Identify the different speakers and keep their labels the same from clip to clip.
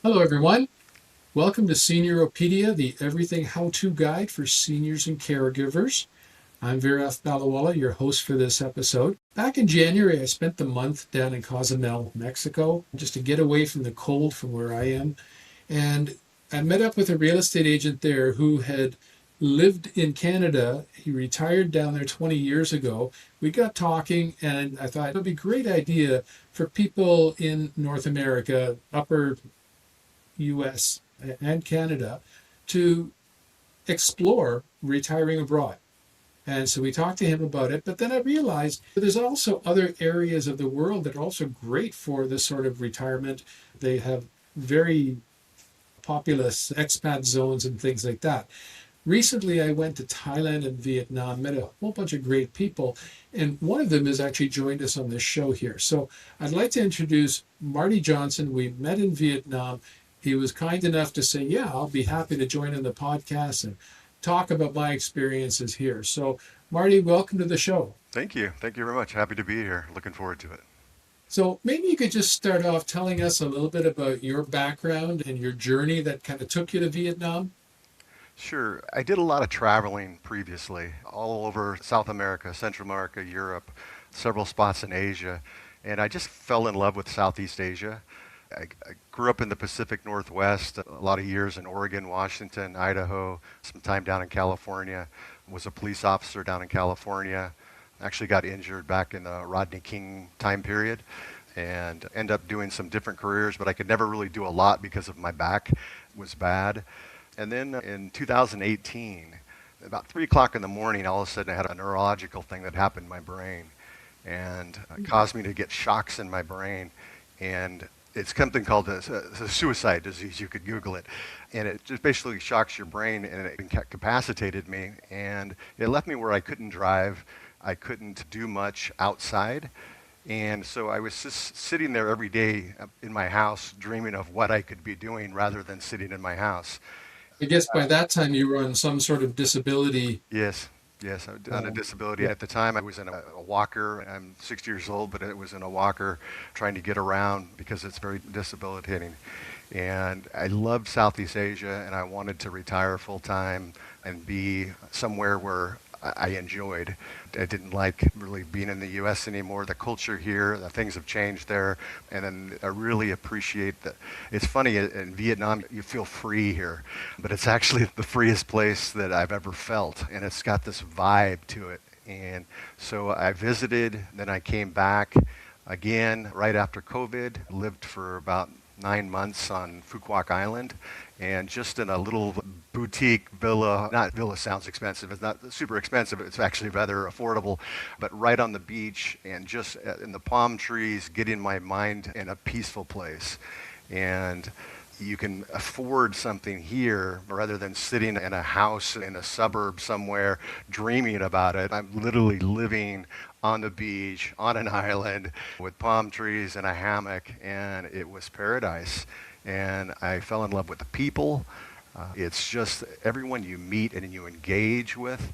Speaker 1: Hello, everyone. Welcome to SeniorOpedia, the everything how-to guide for seniors and caregivers. I'm Viraf Baliwalla, your host for this episode. Back in January, I spent the month down in Cozumel, Mexico, just to get away from the cold from where I am. And I met up with a real estate agent there who had lived in Canada. He retired down there 20 years ago. We got talking, and I thought it would be a great idea for people in North America, upper US and Canada to explore retiring abroad. And so we talked to him about it, but then I realized there's also other areas of the world that are also great for this sort of retirement. They have very populous expat zones and things like that. Recently, I went to Thailand and Vietnam, met a whole bunch of great people, and one of them has actually joined us on this show here. So I'd like to introduce Marty Johnson. We met in Vietnam. He was kind enough to say, yeah, I'll be happy to join in the podcast and talk about my experiences here. So, Marty, welcome to the show.
Speaker 2: Thank you. Thank you very much. Happy to be here. Looking forward to it.
Speaker 1: So, maybe you could just start off telling us a little bit about your background and your journey that kind of took you to Vietnam.
Speaker 2: Sure. I did a lot of traveling previously, all over South America, Central America, Europe, several spots in Asia, and I just fell in love with Southeast Asia. I grew up in the Pacific Northwest, a lot of years in Oregon, Washington, Idaho, some time down in California, was a police officer down in California, actually got injured back in the Rodney King time period and ended up doing some different careers, but I could never really do a lot because of my back was bad. And then in 2018, about 3 o'clock in the morning, all of a sudden I had a neurological thing that happened in my brain and caused me to get shocks in my brain. And it's something called a suicide disease. You could Google it. And it just basically shocks your brain, and it incapacitated me. And it left me where I couldn't drive. I couldn't do much outside. And so I was just sitting there every day in my house dreaming of what I could be doing rather than sitting in my house.
Speaker 1: I guess by that time you were on some sort of disability.
Speaker 2: Yes, yes, I was on a disability. At the time, I was in a walker. I'm 60 years old, but it was in a walker trying to get around because it's very debilitating. And I loved Southeast Asia, and I wanted to retire full time and be somewhere where I enjoyed. I didn't like really being in the U.S. anymore. The culture here, the things have changed there, and then I really appreciate that. It's funny, in Vietnam, you feel free here, but it's actually the freest place that I've ever felt, and it's got this vibe to it. And so I visited, then I came back again right after COVID, lived for about 9 months on Phu Quoc Island, and just in a little boutique villa. Not villa sounds expensive. It's not super expensive. It's actually rather affordable, but right on the beach and just in the palm trees, getting my mind in a peaceful place. And you can afford something here rather than sitting in a house in a suburb somewhere dreaming about it. I'm literally living on the beach, on an island, with palm trees and a hammock, and it was paradise. And I fell in love with the people. It's just everyone you meet and you engage with.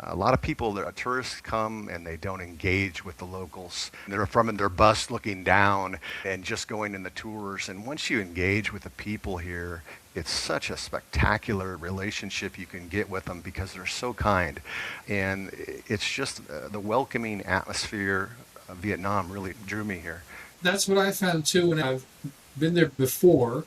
Speaker 2: A lot of people, tourists come and they don't engage with the locals. They're from their bus looking down and just going in the tours. And once you engage with the people here, it's such a spectacular relationship you can get with them because they're so kind. And it's just the welcoming atmosphere of Vietnam really drew me here.
Speaker 1: That's what I found too when I've been there before.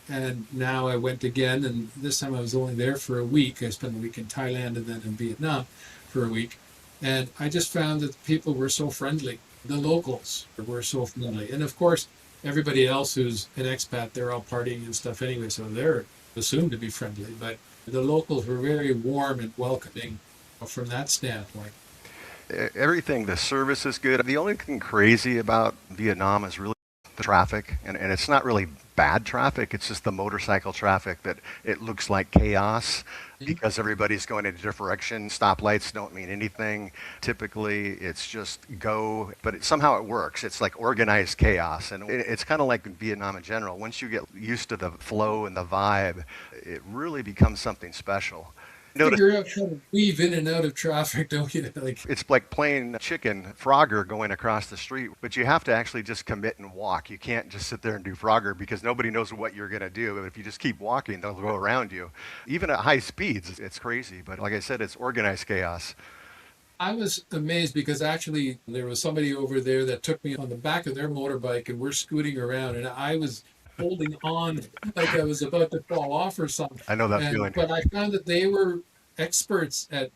Speaker 1: And now I went again, and this time I was only there for a week. I spent a week in Thailand and then in Vietnam for a week. And I just found that the people were so friendly. The locals were so friendly. And of course, everybody else who's an expat, they're all partying and stuff anyway, so they're assumed to be friendly. But the locals were very warm and welcoming from that standpoint.
Speaker 2: Everything, the service is good. The only thing crazy about Vietnam is really the traffic, and it's not really bad traffic. It's just the motorcycle traffic that it looks like chaos because everybody's going in a different direction. Stoplights don't mean anything. Typically, it's just go, but somehow it works. It's like organized chaos, and it's kind of like in Vietnam in general. Once you get used to the flow and the vibe, it really becomes something special. Notice
Speaker 1: Figure out how to weave in and out of traffic, don't you? Like,
Speaker 2: it's like playing chicken Frogger going across the street, but you have to actually just commit and walk. You can't just sit there and do Frogger because nobody knows what you're going to do. And if you just keep walking, they'll go around you. Even at high speeds, it's crazy. But like I said, it's organized chaos.
Speaker 1: I was amazed because actually there was somebody over there that took me on the back of their motorbike and we're scooting around and I was holding on like I was about to fall off or something.
Speaker 2: I know that
Speaker 1: And
Speaker 2: feeling.
Speaker 1: but I found that they were experts at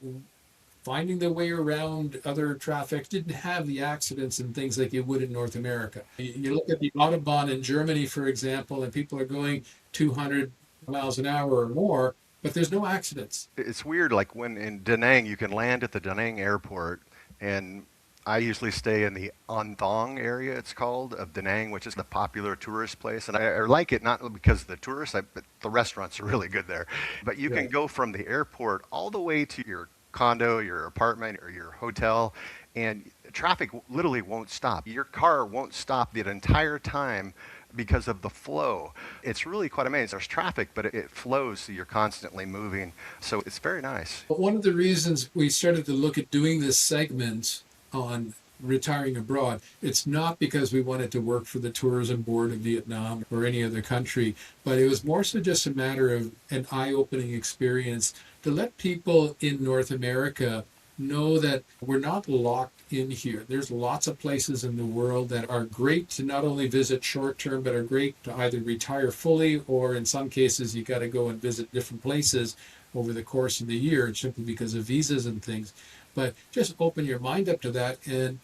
Speaker 1: finding their way around other traffic, didn't have the accidents and things like you would in North America. You look at the Autobahn in Germany, for example, and people are going 200 miles an hour or more, but there's no accidents.
Speaker 2: It's weird, like when in Da Nang, you can land at the Da Nang airport, and I usually stay in the Anthong area, it's called, of Da Nang, which is the popular tourist place. And I like it not because of the tourists, but the restaurants are really good there. But you can
Speaker 1: Right.
Speaker 2: go from the airport all the way to your condo, your apartment, or your hotel, and traffic literally won't stop. Your car won't stop the entire time because of the flow. It's really quite amazing. There's traffic, but it flows, so you're constantly moving. So it's very nice.
Speaker 1: But one of the reasons we started to look at doing this segment on retiring abroad, it's not because we wanted to work for the tourism board of Vietnam or any other country, but it was more so just a matter of an eye-opening experience to let people in North America know that we're not locked in here. There's lots of places in the world that are great to not only visit short term, but are great to either retire fully or in some cases you got to go and visit different places over the course of the year simply because of visas and things. But just open your mind up to that. And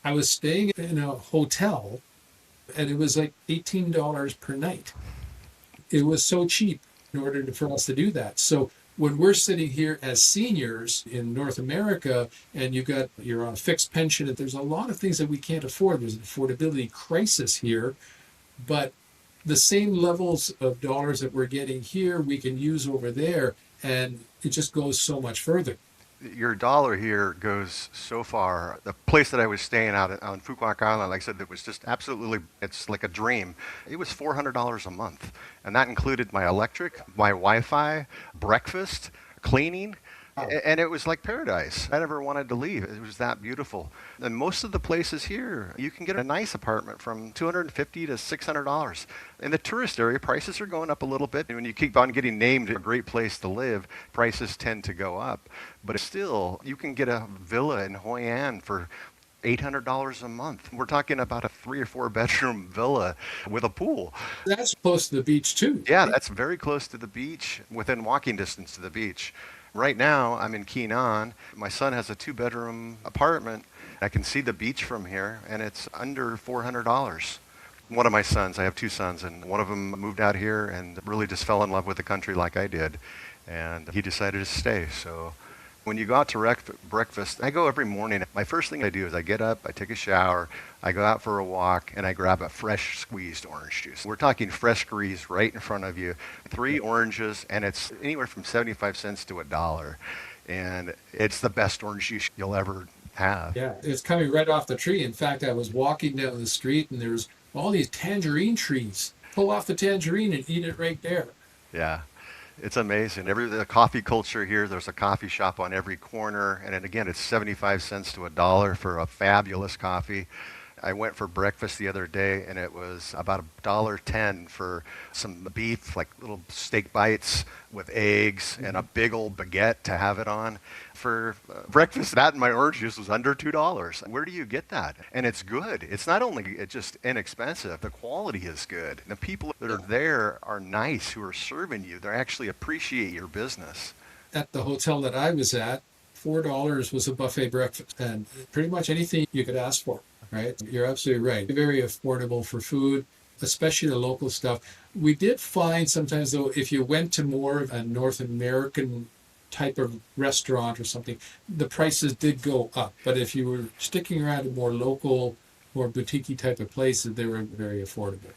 Speaker 1: I was staying in a hotel and it was like $18 per night. It was so cheap in order for us to do that. So when we're sitting here as seniors in North America and you're on a fixed pension, and there's a lot of things that we can't afford. There's an affordability crisis here, but the same levels of dollars that we're getting here, we can use over there, and it just goes so much further.
Speaker 2: Your dollar here goes so far. The place that I was staying out on Phu Quoc Island, like I said, it was just absolutely, it's like a dream. It was $400 a month. And that included my electric, my Wi-Fi, breakfast, cleaning.
Speaker 1: Wow.
Speaker 2: And it was like paradise. I never wanted to leave. It was that beautiful. And most of the places here, you can get a nice apartment from $250 to $600. In the tourist area, prices are going up a little bit. And when you keep on getting named a great place to live, prices tend to go up. But still, you can get a villa in Hoi An for $800 a month. We're talking about a 3 or 4 bedroom villa with a pool.
Speaker 1: That's close to the beach too,
Speaker 2: Yeah,
Speaker 1: right?
Speaker 2: that's very close to the beach, within walking distance to the beach. Right now, I'm in Keenan. My son has a 2 bedroom apartment. I can see the beach from here, and it's under $400. One of my sons, I have two sons, and one of them moved out here and really just fell in love with the country like I did. And he decided to stay. So when you go out to breakfast, I go every morning. My first thing I do is I get up, I take a shower, I go out for a walk, and I grab a fresh squeezed orange juice. We're talking fresh squeezed right in front of you. 3 oranges, and it's anywhere from 75 cents to $1. And it's the best orange juice you'll ever have.
Speaker 1: Yeah, it's coming right off the tree. In fact, I was walking down the street and there's all these tangerine trees. Pull off the tangerine and eat it right there.
Speaker 2: Yeah. It's amazing. The coffee culture here, there's a coffee shop on every corner. And then again, it's 75 cents to $1 for a fabulous coffee. I went for breakfast the other day, and it was about $1.10 for some beef, like little steak bites with eggs and a big old baguette to have it on. For breakfast, that and my orange juice was under $2. Where do you get that? And it's good. It's not only it's just inexpensive, the quality is good. The people that are there are nice who are serving you. They actually appreciate your business.
Speaker 1: At the hotel that I was at, $4 was a buffet breakfast and pretty much anything you could ask for, right? You're absolutely right. Very affordable for food, especially the local stuff. We did find sometimes, though, if you went to more of a North American type of restaurant or something, the prices did go up. But if you were sticking around a more local, more boutique type of places, they were very affordable.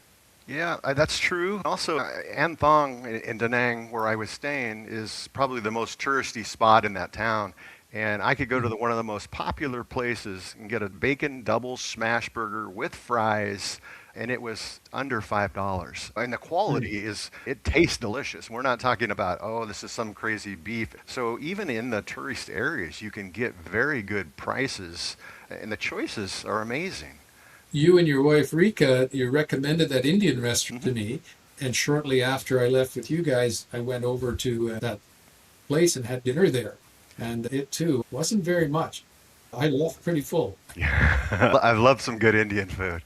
Speaker 2: Yeah, that's true. Also, An Thong in Da Nang, where I was staying, is probably the most touristy spot in that town. And I could go to one of the most popular places and get a bacon double smash burger with fries and it was under $5. And the quality it tastes delicious. We're not talking about, oh, this is some crazy beef. So even in the tourist areas, you can get very good prices, and the choices are amazing.
Speaker 1: You and your wife Rika, you recommended that Indian restaurant to me, and shortly after I left with you guys, I went over to that place and had dinner there, and it too wasn't very much. I left pretty full.
Speaker 2: Yeah. I love some good Indian food.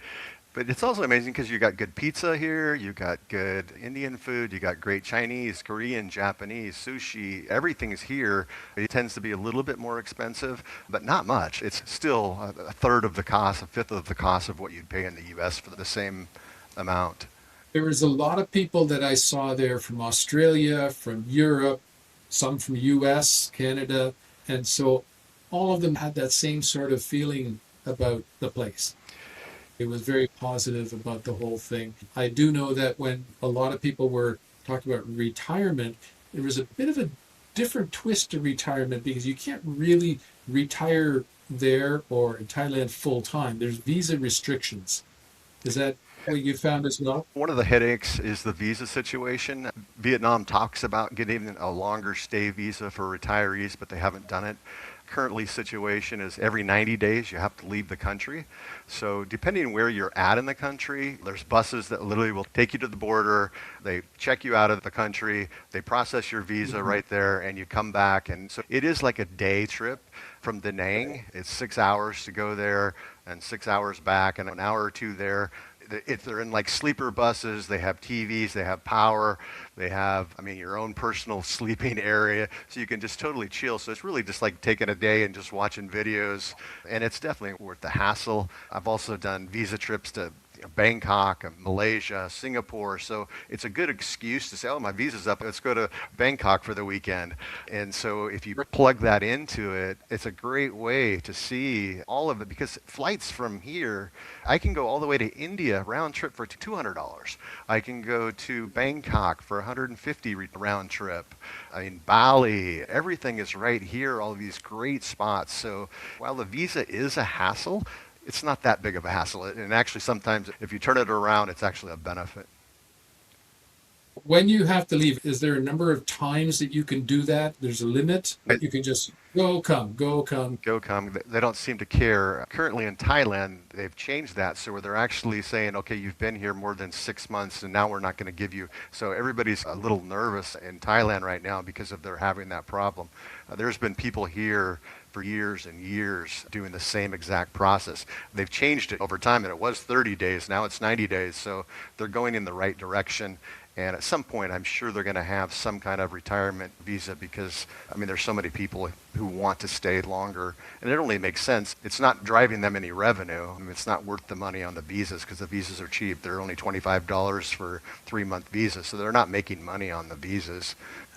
Speaker 2: But it's also amazing because you got good pizza here, you got good Indian food, you got great Chinese, Korean, Japanese, sushi. Everything is here. It tends to be a little bit more expensive, but not much. It's still a third of the cost, a fifth of the cost of what you'd pay in the U.S. for the same amount.
Speaker 1: There was a lot of people that I saw there from Australia, from Europe, some from US, Canada, and so all of them had that same sort of feeling about the place. It was very positive about the whole thing. I do know that when a lot of people were talking about retirement, there was a bit of a different twist to retirement because you can't really retire there or in Thailand full time. There's visa restrictions. Is that what you found as well?
Speaker 2: One of the headaches is the visa situation. Vietnam talks about getting a longer stay visa for retirees, but they haven't done it. Currently situation is every 90 days you have to leave the country. So depending on where you're at in the country, there's buses that literally will take you to the border, they check you out of the country, they process your visa right there, and you come back. And so it is like a day trip from Da Nang. It's 6 hours to go there and 6 hours back and an hour or two there. If they're in like sleeper buses, they have TVs, they have power, they have, your own personal sleeping area, so you can just totally chill. So it's really just like taking a day and just watching videos, and it's definitely worth the hassle. I've also done visa trips to Bangkok, Malaysia, Singapore. So it's a good excuse to say, oh, my visa's up, let's go to Bangkok for the weekend. And so if you plug that into it, it's a great way to see all of it, because flights from here, I can go all the way to India round trip for $200. I can go to Bangkok for $150 round trip. Bali, everything is right here, all of these great spots. So while the visa is a hassle, it's not that big of a hassle. And actually, sometimes if you turn it around, it's actually a benefit.
Speaker 1: When you have to leave, is there a number of times that you can do that? There's a limit? You can just go, come, go, come.
Speaker 2: Go, come. They don't seem to care. Currently in Thailand, they've changed that. So where they're actually saying, okay, you've been here more than 6 months and now we're not going to give you. So everybody's a little nervous in Thailand right now because of their having that problem. There's been people here for years and years doing the same exact process. They've changed it over time, and it was 30 days. Now it's 90 days. So they're going in the right direction. And at some point, I'm sure they're going to have some kind of retirement visa because, there's so many people who want to stay longer. And it only makes sense. It's not driving them any revenue. It's not worth the money on the visas because the visas are cheap. They're only $25 for 3-month visas. So they're not making money on the visas.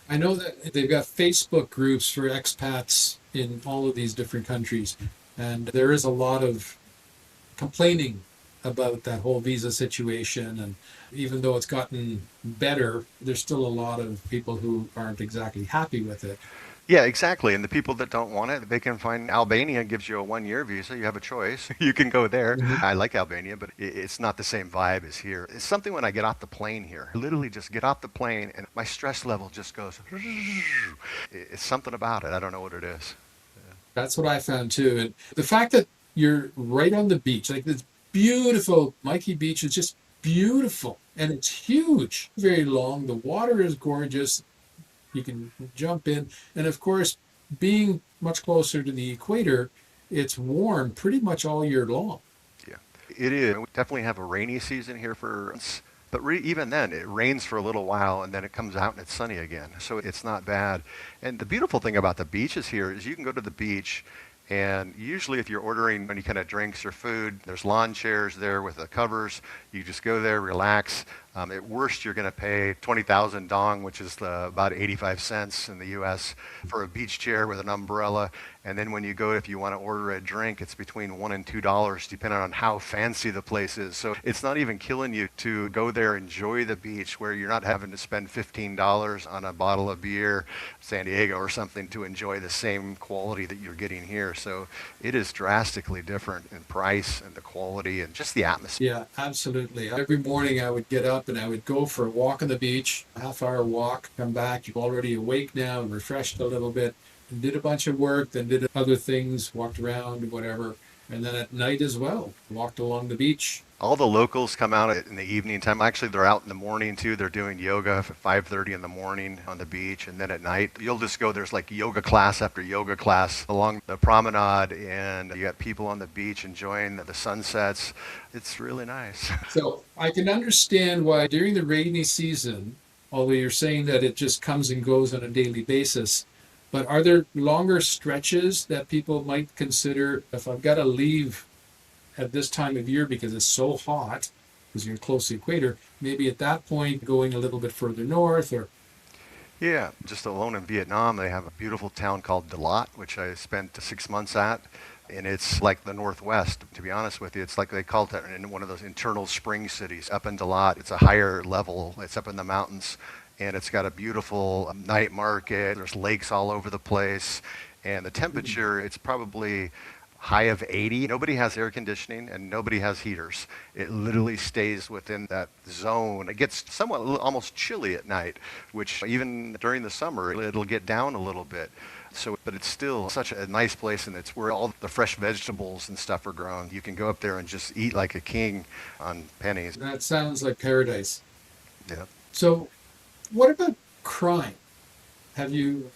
Speaker 1: I know that they've got Facebook groups for expats in all of these different countries, and there is a lot of complaining about that whole visa situation. And even though it's gotten better, there's still a lot of people who aren't exactly happy with it.
Speaker 2: Yeah, exactly. And the people that don't want it, they can find Albania gives you a 1-year visa. You have a choice. You can go there.
Speaker 1: Mm-hmm.
Speaker 2: I like Albania, but it's not the same vibe as here. It's something when I get off the plane here. I literally just get off the plane and my stress level just goes. It's something about it. I don't know what it is.
Speaker 1: That's what I found too. And the fact that you're right on the beach, like this beautiful Mikey Beach is just beautiful. And it's huge, very long. The water is gorgeous. You can jump in. And of course, being much closer to the equator, it's warm pretty much all year long.
Speaker 2: Yeah, it is. We definitely have a rainy season here for us. But even then, it rains for a little while and then it comes out and it's sunny again. So it's not bad. And the beautiful thing about the beaches here is you can go to the beach, and usually if you're ordering any kind of drinks or food, there's lawn chairs there with the covers. You just go there, relax. At worst, you're going to pay 20,000 dong, which is about 85 cents in the U.S. for a beach chair with an umbrella. And then when you go, if you want to order a drink, it's between $1 and $2, depending on how fancy the place is. So it's not even killing you to go there, enjoy the beach, where you're not having to spend $15 on a bottle of beer, San Diego or something, to enjoy the same quality that you're getting here. So it is drastically different in price and the quality and just the atmosphere.
Speaker 1: Yeah, absolutely. Every morning I would get up and I would go for a walk on the beach, a half-hour walk, come back. You're already awake now and refreshed a little bit, and did a bunch of work, then did other things, walked around, whatever. And then at night as well, walked along the beach.
Speaker 2: All the locals come out in the evening time. Actually, they're out in the morning too. They're doing yoga at 5:30 in the morning on the beach, and then at night you'll just go. There's like yoga class after yoga class along the promenade, and you got people on the beach enjoying the sunsets. It's really nice.
Speaker 1: So I can understand why during the rainy season, although you're saying that it just comes and goes on a daily basis, but are there longer stretches that people might consider if I've got to leave at this time of year because it's so hot, because you're close to the equator, maybe at that point going a little bit further north or
Speaker 2: Yeah, just alone in Vietnam, they have a beautiful town called Dalat, which I spent 6 months at. And it's like the Northwest, to be honest with you. It's like they call it in one of those internal spring cities up in Dalat. It's a higher level. It's up in the mountains. And it's got a beautiful night market. There's lakes all over the place. And the temperature, it's probably high of 80. Nobody has air conditioning and nobody has heaters. It literally stays within that zone. It gets somewhat almost chilly at night, which even during the summer, it'll get down a little bit. So, but it's still such a nice place, and it's where all the fresh vegetables and stuff are grown. You can go up there and just eat like a king on pennies.
Speaker 1: that sounds like paradise.
Speaker 2: Yeah.
Speaker 1: So what about crime? Have you've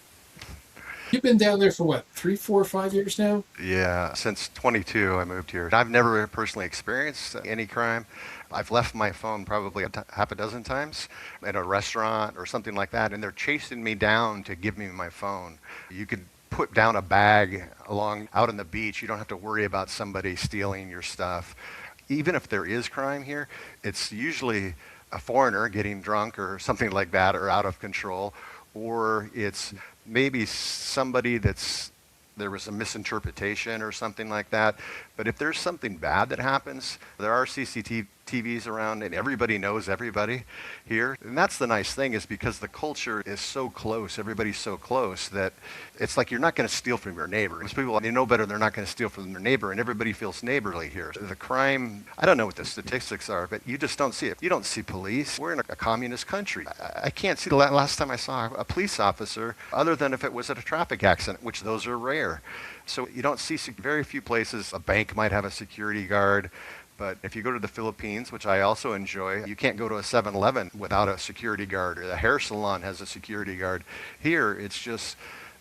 Speaker 1: been down there for what, 3, 4, 5 years now?
Speaker 2: Yeah, since 22, I moved here. I've never personally experienced any crime. I've left my phone probably half a dozen times at a restaurant or something like that, and they're chasing me down to give me my phone. You could put down a bag along out on the beach. You don't have to worry about somebody stealing your stuff. Even if there is crime here, it's usually a foreigner getting drunk or something like that or out of control, or it's maybe somebody there was a misinterpretation or something like that. But if there's something bad that happens, there are CCTVs around and everybody knows everybody here. And that's the nice thing, is because the culture is so close, everybody's so close, that it's like you're not going to steal from your neighbor. Most people, they know better, they're not going to steal from their neighbor, and everybody feels neighborly here. The crime, I don't know what the statistics are, but you just don't see it. You don't see police. We're in a communist country. I can't see the last time I saw a police officer, other than if it was at a traffic accident, which those are rare. So you don't see very few places. A bank might have a security guard. But if you go to the Philippines, which I also enjoy, you can't go to a 7-Eleven without a security guard, or the hair salon has a security guard. Here, it's just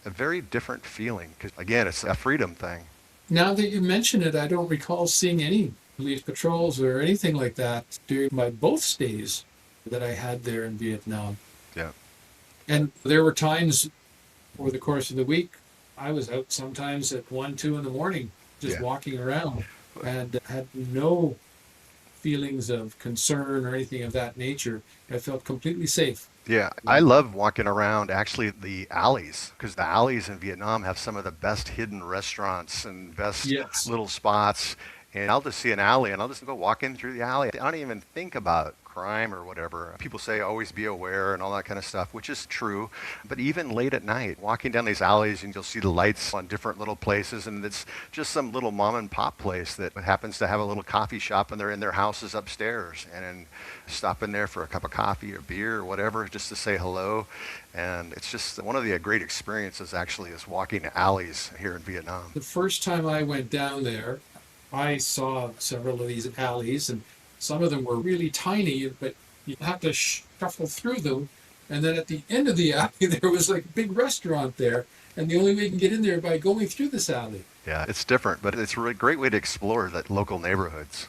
Speaker 2: a very different feeling, because, again, it's a freedom thing.
Speaker 1: Now that you mention it, I don't recall seeing any police patrols or anything like that during my both stays that I had there in Vietnam.
Speaker 2: Yeah.
Speaker 1: And there were times over the course of the week, I was out sometimes at 1, 2 in the morning, just walking around, and had no feelings of concern or anything of that nature. I felt completely safe.
Speaker 2: Yeah, I love walking around actually the alleys, because the alleys in Vietnam have some of the best hidden restaurants and best
Speaker 1: Yes.
Speaker 2: little spots. And I'll just see an alley and I'll just go walking through the alley. I don't even think about crime or whatever. People say always be aware and all that kind of stuff, which is true. But even late at night, walking down these alleys, and you'll see the lights on different little places, and it's just some little mom and pop place that happens to have a little coffee shop, and they're in their houses upstairs, and then stop in there for a cup of coffee or beer or whatever, just to say hello. And it's just one of the great experiences actually is walking alleys here in Vietnam.
Speaker 1: The first time I went down there, I saw several of these alleys, and some of them were really tiny, but you have to shuffle through them. And then at the end of the alley, there was like a big restaurant there, and the only way you can get in there by going through this alley.
Speaker 2: Yeah, it's different, but it's a really great way to explore the local neighborhoods.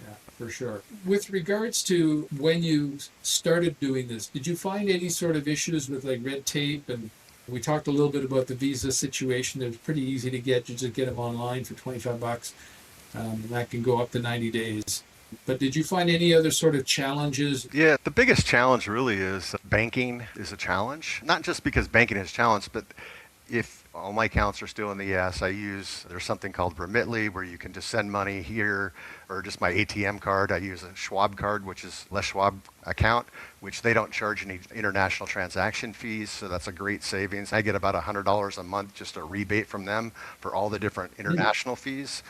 Speaker 1: Yeah, for sure. With regards to when you started doing this, did you find any sort of issues with like red tape? And we talked a little bit about the visa situation. It was pretty easy to get. You just get them online for $25. And that can go up to 90 days. But did you find any other sort of challenges?
Speaker 2: Yeah, the biggest challenge really is banking is a challenge. Not just because banking is a challenge, but If all my accounts are still in the US, there's something called Remitly where you can just send money here, or just my ATM card. I use a Schwab card, which is Les Schwab account, which they don't charge any international transaction fees. So that's a great savings. I get about $100 a month, just a rebate from them for all the different international fees.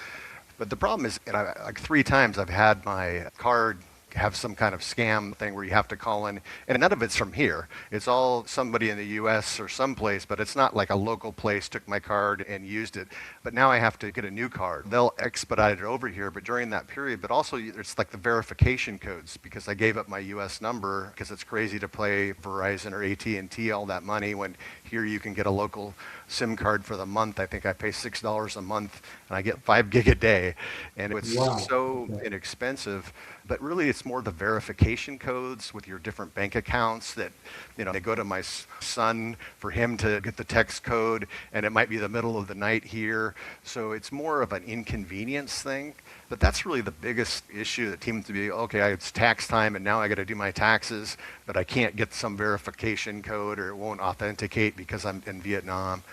Speaker 2: But the problem is, like 3 times I've had my card have some kind of scam thing where you have to call in, and none of it's from here. It's all somebody in the US or someplace, but it's not like a local place took my card and used it. But now I have to get a new card. They'll expedite it over here, but during that period, but also it's like the verification codes, because I gave up my US number, because it's crazy to pay Verizon or AT&T all that money when here you can get a local SIM card for the month. I think I pay $6 a month and I get 5 gig a day, and it's so inexpensive. But really, it's more the verification codes with your different bank accounts that, they go to my son for him to get the text code, and it might be the middle of the night here. So it's more of an inconvenience thing. But that's really the biggest issue that seems to be, okay, it's tax time and now I got to do my taxes, but I can't get some verification code, or it won't authenticate because I'm in Vietnam.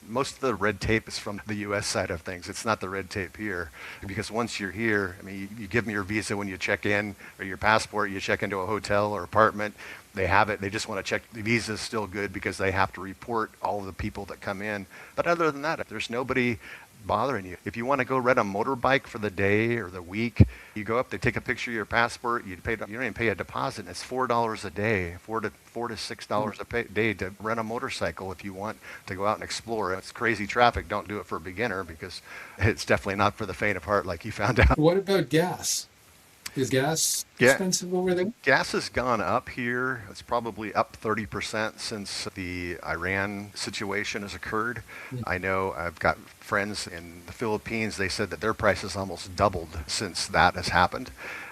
Speaker 2: Most of the red tape is from the U.S. side of things. It's not the red tape here, because once you're here, you give them your visa when you check in, or your passport, you check into a hotel or apartment. They have it. They just want to check the visa is still good, because they have to report all of the people that come in. But other than that, there's nobody bothering you. If you want to go rent a motorbike for the day or the week, you go up, they take a picture of your passport, you don't even pay a deposit, and it's $4 a day, $4 to $6 a day to rent a motorcycle if you want to go out and explore. It's crazy traffic. Don't do it for a beginner, because it's definitely not for the faint of heart, like you found out.
Speaker 1: What about gas? Is gas expensive over there?
Speaker 2: Gas has gone up here. It's probably up 30% since the Iran situation has occurred. I know I've got friends in the Philippines. They said that their prices almost doubled since that has happened.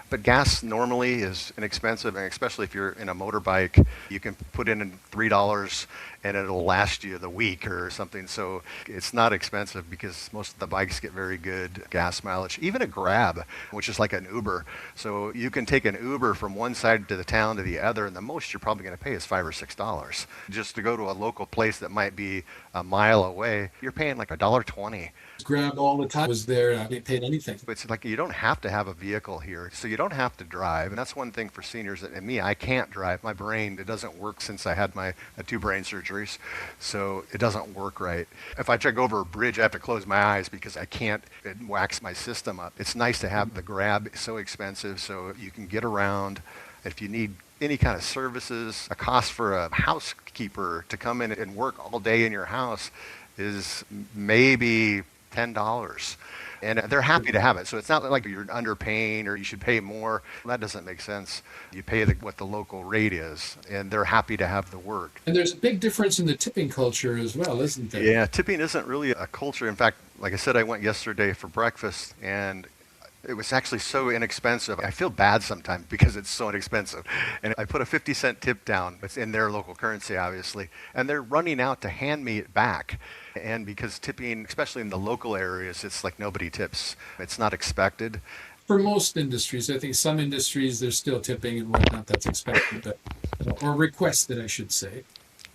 Speaker 2: But gas normally is inexpensive, and especially if you're in a motorbike, you can put in $3 and it'll last you the week or something. So it's not expensive, because most of the bikes get very good gas mileage. Even a Grab, which is like an Uber. So you can take an Uber from one side to the town to the other, and the most you're probably going to pay is $5 or $6. Just to go to a local place that might be a mile away, you're paying like $1.20.
Speaker 1: Grab all the time. Was there, I didn't pay anything.
Speaker 2: It's like you don't have to have a vehicle here, so you don't have to drive. And that's one thing for seniors. And me, I can't drive. My brain, it doesn't work since I had my 2 brain surgeries, so it doesn't work right. If I try to go over a bridge, I have to close my eyes because I can't. It whacks my system up. It's nice to have the Grab. It's so expensive, so you can get around. If you need any kind of services, a cost for a housekeeper to come in and work all day in your house is maybe $10. And they're happy to have it. So it's not like you're underpaying or you should pay more. That doesn't make sense. You pay what the local rate is, and they're happy to have the work.
Speaker 1: And there's a big difference in the tipping culture as well, isn't there?
Speaker 2: Yeah, tipping isn't really a culture. In fact, like I said, I went yesterday for breakfast, and it was actually so inexpensive. I feel bad sometimes because it's so inexpensive. And I put a 50-cent tip down. It's in their local currency, obviously. And they're running out to hand me it back. And because tipping, especially in the local areas, it's like nobody tips. It's not expected.
Speaker 1: For most industries, I think some industries, there's still tipping and whatnot that's expected, or requested, I should say.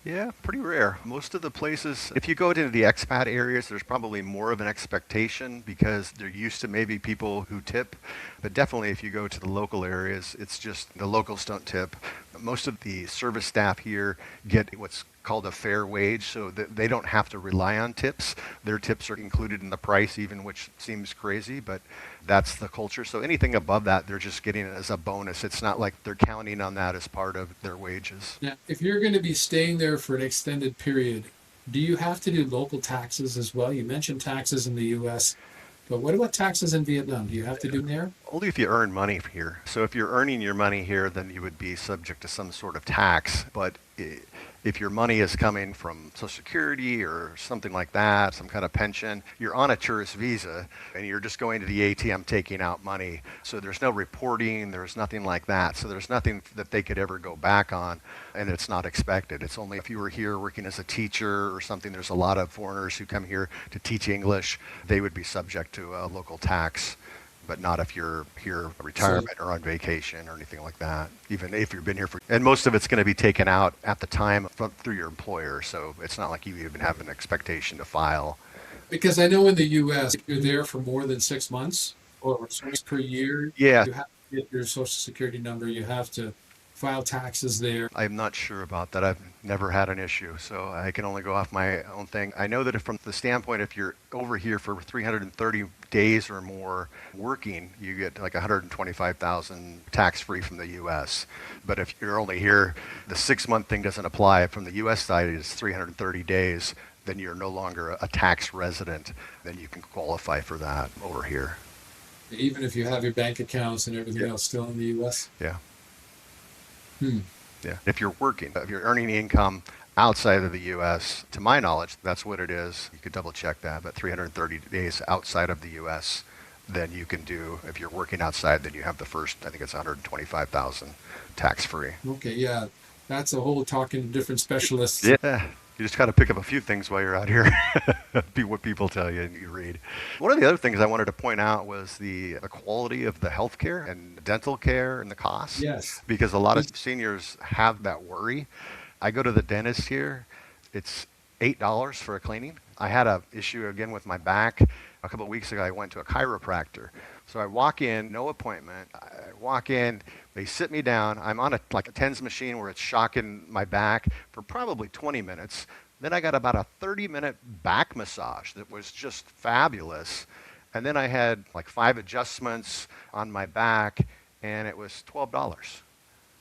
Speaker 2: Yeah, pretty rare. Most of the places, if you go into the expat areas, there's probably more of an expectation because they're used to maybe people who tip. But definitely if you go to the local areas, it's just the locals don't tip. Most of the service staff here get what's called a fair wage, so that they don't have to rely on tips. Their tips are included in the price even, which seems crazy, but that's the culture. So anything above that, they're just getting it as a bonus. It's not like they're counting on that as part of their wages.
Speaker 1: Now, if you're going to be staying there for an extended period, do you have to do local taxes as well? You mentioned taxes in the U.S., but what about taxes in Vietnam? Do you have to do them there?
Speaker 2: Only if you earn money here. So if you're earning your money here, then you would be subject to some sort of tax. But if your money is coming from Social Security or something like that, some kind of pension, you're on a tourist visa and you're just going to the ATM taking out money. So there's no reporting, there's nothing like that. So there's nothing that they could ever go back on, and it's not expected. It's only if you were here working as a teacher or something. There's a lot of foreigners who come here to teach English. They would be subject to a local tax. but not if you're here
Speaker 1: So,
Speaker 2: retirement or on vacation or anything like that. Even if you've been here and most of it's going to be taken out at the time through your employer. So it's not like you even have an expectation to file.
Speaker 1: because I know in the US, if you're there for more than 6 months or so per year,
Speaker 2: Yeah,
Speaker 1: you have to get your social security number. You have to file taxes there.
Speaker 2: I'm not sure about that. I've never had an issue, so I can only go off my own thing. I know that from the standpoint, if you're over here for 330 days or more working, you get like 125,000 tax-free from the U.S. But if you're only here, the 6-month thing doesn't apply. From the U.S. side, it's 330 days. Then you're no longer a tax resident. Then you can qualify for that over here.
Speaker 1: Even if you have your bank accounts and everything
Speaker 2: Yeah.
Speaker 1: else still in the US.
Speaker 2: Yeah.
Speaker 1: Hmm.
Speaker 2: Yeah. If you're working, if you're earning income outside of the U.S., to my knowledge, that's what it is. You could double check that, but 330 days outside of the U.S., then you can do, if you're working outside, then you have the first, I think it's 125,000 tax free.
Speaker 1: Okay, yeah. That's a whole talking to different specialists.
Speaker 2: Yeah. You just got to pick up a few things while you're out here. Be what people tell you and you read. One of the other things I wanted to point out was the quality of the healthcare and dental care and the costs,
Speaker 1: Yes.
Speaker 2: because a lot of seniors have that worry. I go to the dentist here. It's $8 for a cleaning. I had a issue again with my back. A couple of weeks ago, I went to a chiropractor. So I walk in, no appointment. I walk in, they sit me down. I'm on like a TENS machine where it's shocking my back for probably 20 minutes. Then I got about a 30-minute back massage that was just fabulous. And then I had like 5 adjustments on my back, and it was $12.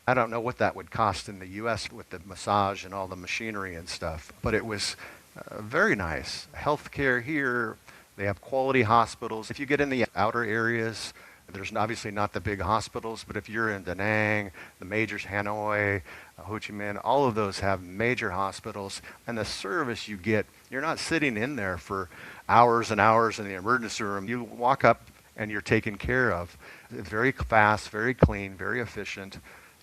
Speaker 2: I don't know what that would cost in the U.S. with the massage and all the machinery and stuff, but it was very nice. Healthcare here, they have quality hospitals. If you get in the outer areas, there's obviously not the big hospitals, but if you're in Da Nang, the majors, Hanoi, Ho Chi Minh, all of those have major hospitals, and the service you get, you're not sitting in there for hours and hours in the emergency room. You walk up and you're taken care of. It's very fast, very clean, very efficient.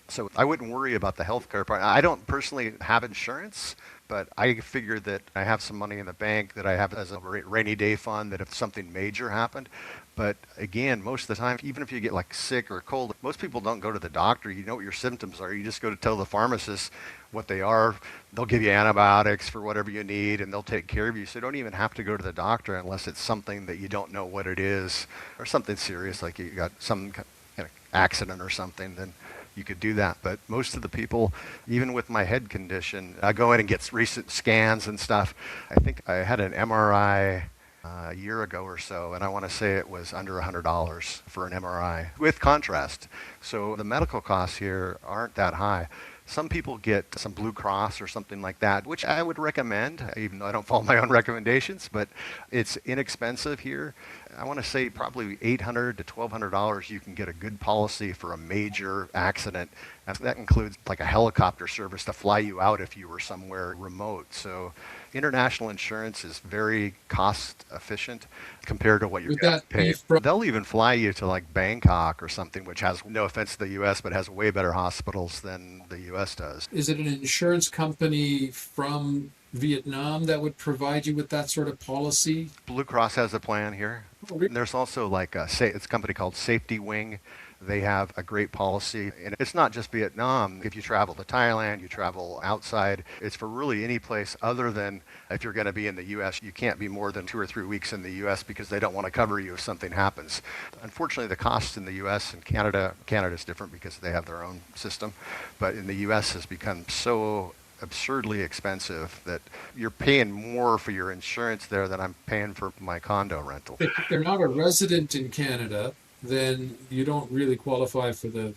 Speaker 2: So I wouldn't worry about the healthcare part. I don't personally have insurance, but I figure that I have some money in the bank that I have as a rainy day fund that if something major happened. But again, most of the time, even if you get like sick or cold, most people don't go to the doctor. You know what your symptoms are. You just go to tell the pharmacist what they are. They'll give you antibiotics for whatever you need, and they'll take care of you. So you don't even have to go to the doctor unless it's something that you don't know what it is or something serious, like you got some kind of accident or something. Then you could do that. But most of the people, even with my head condition, I go in and get recent scans and stuff. I think I had an MRI a year ago or so, and I want to say it was under $100 for an MRI with contrast. So the medical costs here aren't that high. Some people get some Blue Cross or something like that, which I would recommend, even though I don't follow my own recommendations, but it's inexpensive here. I want to say probably $800 to $1,200 you can get a good policy for a major accident. And that includes like a helicopter service to fly you out if you were somewhere remote. So international insurance is very cost efficient compared to what you're
Speaker 1: Would
Speaker 2: going to
Speaker 1: that
Speaker 2: pay.
Speaker 1: be from,
Speaker 2: They'll even fly you to like Bangkok or something, which has, no offense to the U.S., but has way better hospitals than the U.S. does.
Speaker 1: is it an insurance company from Vietnam that would provide you with that sort of policy?
Speaker 2: Blue Cross has a plan here. And there's also like it's a company called Safety Wing. They have a great policy. And it's not just Vietnam. If you travel to Thailand, you travel outside, it's for really any place other than if you're going to be in the U.S. You can't be more than 2 or 3 weeks in the U.S. because they don't want to cover you if something happens. Unfortunately, the costs in the U.S. and Canada's different because they have their own system. But in the U.S. has become so absurdly expensive that you're paying more for your insurance there than I'm paying for my condo rental.
Speaker 1: If they're not a resident in Canada, then you don't really qualify for the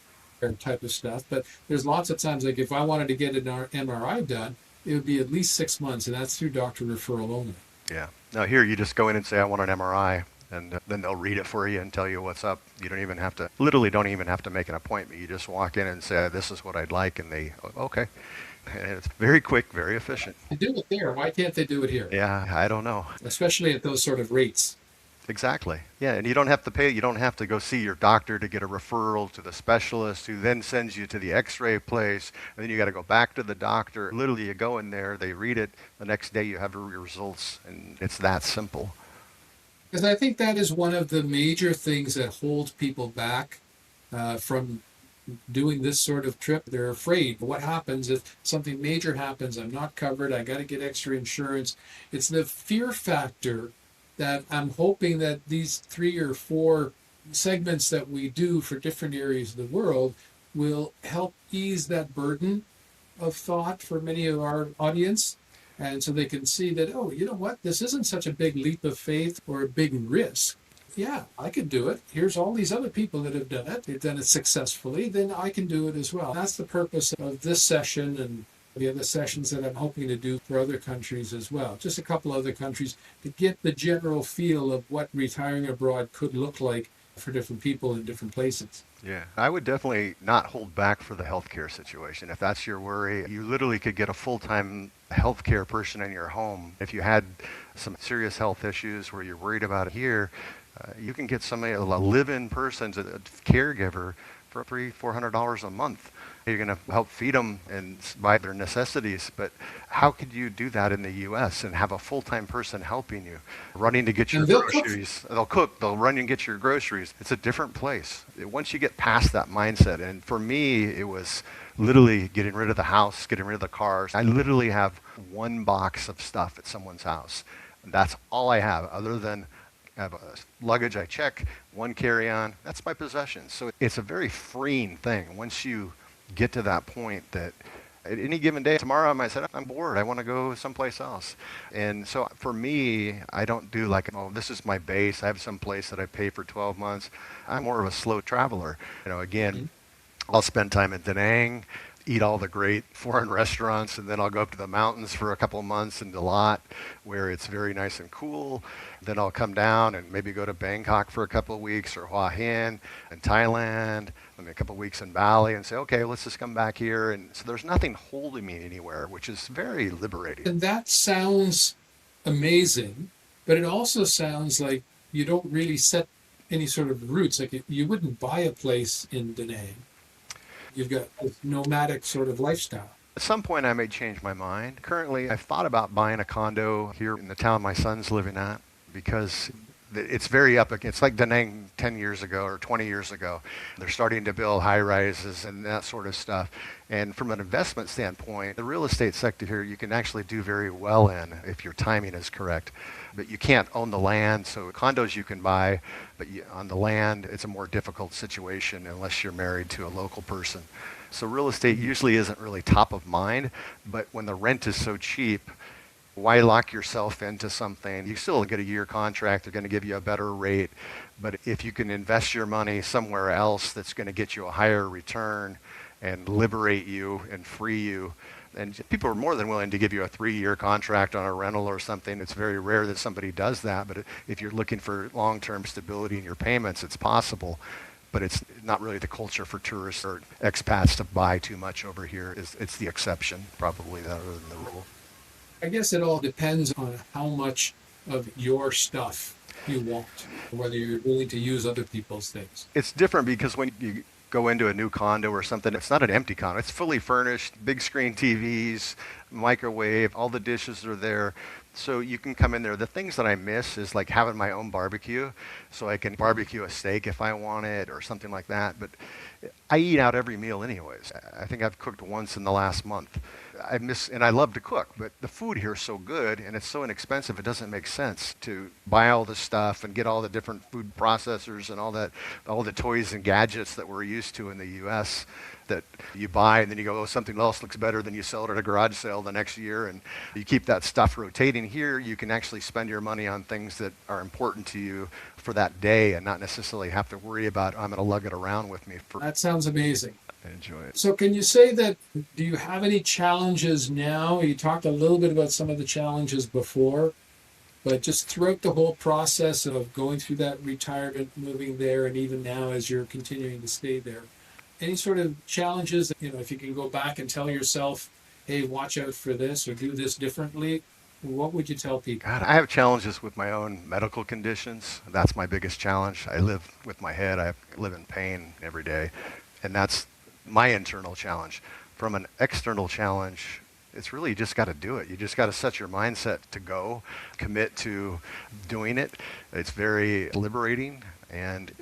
Speaker 1: type of stuff. But there's lots of times, like if I wanted to get an MRI done, it would be at least 6 months, and that's through doctor referral only.
Speaker 2: Yeah. Now here you just go in and say, I want an MRI, and then they'll read it for you and tell you what's up. You don't even have to, literally don't even have to make an appointment. You just walk in and say, this is what I'd like, and they, okay. And it's very quick, very efficient.
Speaker 1: They do it there. Why can't they do it here?
Speaker 2: Yeah, I don't know.
Speaker 1: Especially at those sort of rates.
Speaker 2: Exactly. Yeah, and you don't have to pay. You don't have to go see your doctor to get a referral to the specialist who then sends you to the x-ray place. And then you got to go back to the doctor. Literally, you go in there, they read it. The next day you have your results, and it's that simple.
Speaker 1: Because I think that is one of the major things that holds people back from doing this sort of trip. They're afraid. What happens if something major happens? I'm not covered. I got to get extra insurance. It's the fear factor that I'm hoping that these 3 or 4 segments that we do for different areas of the world will help ease that burden of thought for many of our audience. And so they can see that, oh, you know what? This isn't such a big leap of faith or a big risk. Yeah, I could do it. Here's all these other people that have done it. They've done it successfully. Then I can do it as well. That's the purpose of this session and the other sessions that I'm hoping to do for other countries as well. Just a couple other countries to get the general feel of what retiring abroad could look like for different people in different places.
Speaker 2: Yeah, I would definitely not hold back for the healthcare situation. If that's your worry, you literally could get a full-time healthcare person in your home. If you had some serious health issues where you're worried about it here, you can get somebody, a live-in person, a caregiver, for $300-400 a month. You're going to help feed them and buy their necessities, but how could you do that in the U.S. and have a full-time person helping you, running to get your
Speaker 1: And they'll cook.
Speaker 2: groceries? They'll cook, they'll run and get your groceries. It's a different place. Once you get past that mindset, and for me, it was literally getting rid of the house, getting rid of the cars. I literally have one box of stuff at someone's house. That's all I have, other than I have a luggage I check, one carry-on. That's my possessions. So it's a very freeing thing once you get to that point that at any given day, tomorrow I might say, I'm bored, I want to go someplace else. And so for me, I don't do like, oh, this is my base, I have some place that I pay for 12 months. I'm more of a slow traveler. Again, I'll spend time in Da Nang, eat all the great foreign restaurants, and then I'll go up to the mountains for a couple of months in Dalat, where it's very nice and cool. Then I'll come down and maybe go to Bangkok for a couple of weeks, or Hua Hin in Thailand, maybe a couple of weeks in Bali, and say, okay, let's just come back here. And so there's nothing holding me anywhere, which is very liberating.
Speaker 1: And that sounds amazing, but it also sounds like you don't really set any sort of roots. Like you wouldn't buy a place in Da Nang. You've got a nomadic sort of lifestyle.
Speaker 2: At some point, I may change my mind. Currently, I've thought about buying a condo here in the town my son's living at, because it's very up. It's like Da Nang 10 years ago or 20 years ago. They're starting to build high rises and that sort of stuff. And from an investment standpoint, the real estate sector here, you can actually do very well in if your timing is correct. But you can't own the land, so condos you can buy, but on the land, it's a more difficult situation unless you're married to a local person. So real estate usually isn't really top of mind, but when the rent is so cheap, why lock yourself into something? You still get a year contract, they're going to give you a better rate, but if you can invest your money somewhere else that's going to get you a higher return and liberate you and free you, and people are more than willing to give you a 3-year contract on a rental or something. It's very rare that somebody does that, but if you're looking for long-term stability in your payments, it's possible. But it's not really the culture for tourists or expats to buy too much over here. It's the exception, probably, rather than the rule.
Speaker 1: I guess it all depends on how much of your stuff you want, whether you're willing to use other people's things.
Speaker 2: It's different because when you go into a new condo or something, it's not an empty condo. It's fully furnished, big screen TVs, microwave, all the dishes are there. So you can come in there. The things that I miss is like having my own barbecue, so I can barbecue a steak if I want it or something like that. But I eat out every meal anyways. I think I've cooked once in the last month. And I love to cook, but the food here is so good and it's so inexpensive, it doesn't make sense to buy all the stuff and get all the different food processors and all the toys and gadgets that we're used to in the U.S. that you buy and then you go, oh, something else looks better, then you sell it at a garage sale the next year, and you keep that stuff rotating. Here, you can actually spend your money on things that are important to you for that day and not necessarily have to worry about, I'm going to lug it around with me.
Speaker 1: That sounds amazing.
Speaker 2: I enjoy it.
Speaker 1: So can you say that, do you have any challenges now? You talked a little bit about some of the challenges before, but just throughout the whole process of going through that retirement, moving there, and even now as you're continuing to stay there, any sort of challenges, if you can go back and tell yourself, hey, watch out for this or do this differently, what would you tell people?
Speaker 2: God, I have challenges with my own medical conditions. That's my biggest challenge. I live with my head. I live in pain every day, and that's my internal challenge. From an external challenge, It's really, you just got to do it. You just got to set your mindset to go, commit to doing it. It's very liberating, and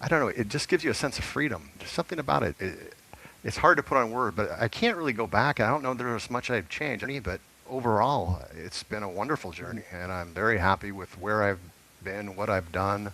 Speaker 2: I don't know, it just gives you a sense of freedom. There's something about it. It's hard to put on word, but I can't really go back. I don't know there's much I've changed, but overall, it's been a wonderful journey, and I'm very happy with where I've been, what I've done.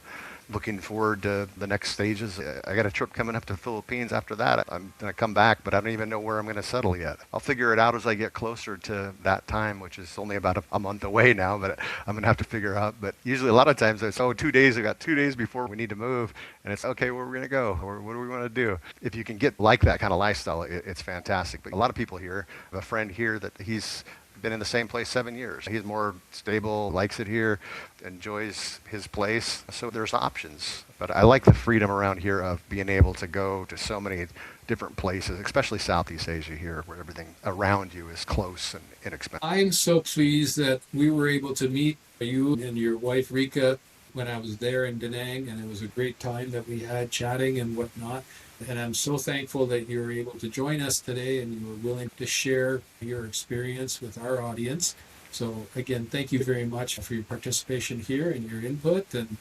Speaker 2: Looking forward to the next stages. I got a trip coming up to the Philippines after that. I'm going to come back, but I don't even know where I'm going to settle yet. I'll figure it out as I get closer to that time, which is only about a month away now, but I'm going to have to figure out. But usually a lot of times it's, 2 days, we got 2 days before we need to move, and it's, okay, where are we going to go? Or what do we want to do? If you can get like that kind of lifestyle, it's fantastic. But a lot of people here, I have a friend here that he's been in the same place 7 years. He's more stable, likes it here, enjoys his place. So there's options. But I like the freedom around here of being able to go to so many different places, especially Southeast Asia here, where everything around you is close and inexpensive.
Speaker 1: I am so pleased that we were able to meet you and your wife Rika when I was there in Da Nang, and it was a great time that we had chatting and whatnot. And I'm so thankful that you were able to join us today and you were willing to share your experience with our audience. So again, thank you very much for your participation here and your input, and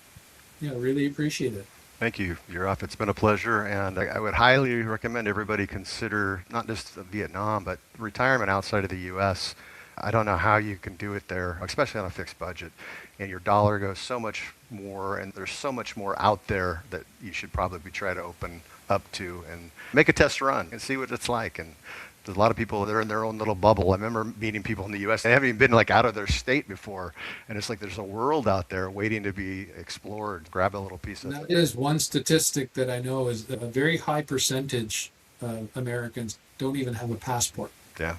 Speaker 1: really appreciate it.
Speaker 2: Thank you, Viraf. It's been a pleasure, and I would highly recommend everybody consider not just Vietnam, but retirement outside of the U.S. I don't know how you can do it there, especially on a fixed budget. And your dollar goes so much more, and there's so much more out there that you should probably try to open up to and make a test run and see what it's like. And there's a lot of people that are in their own little bubble. I remember meeting people in the U.S. They haven't even been out of their state before, and it's like there's a world out there waiting to be explored. Grab a little piece of it.
Speaker 1: That is one statistic that I know is a very high percentage of Americans don't even have a passport.
Speaker 2: Yeah.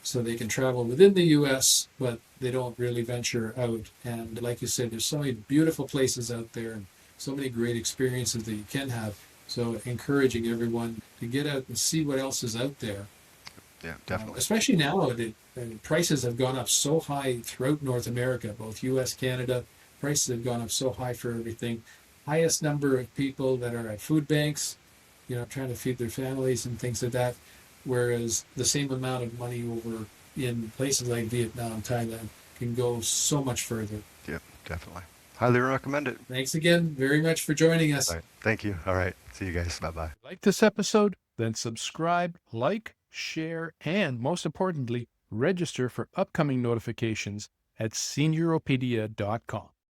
Speaker 1: So they can travel within the U.S., but they don't really venture out. And like you said, there's so many beautiful places out there and so many great experiences that you can have. So encouraging everyone to get out and see what else is out there.
Speaker 2: Yeah, definitely.
Speaker 1: Especially now, the prices have gone up so high throughout North America, both U.S., Canada. Prices have gone up so high for everything. Highest number of people that are at food banks, trying to feed their families and things like that. Whereas the same amount of money over in places like Vietnam, Thailand can go so much further.
Speaker 2: Yep, definitely. Highly recommend it.
Speaker 1: Thanks again very much for joining us.
Speaker 2: All right. Thank you. All right. See you guys. Bye-bye.
Speaker 3: Like this episode? Then subscribe, like, share, and most importantly, register for upcoming notifications at SeniorOpedia.com.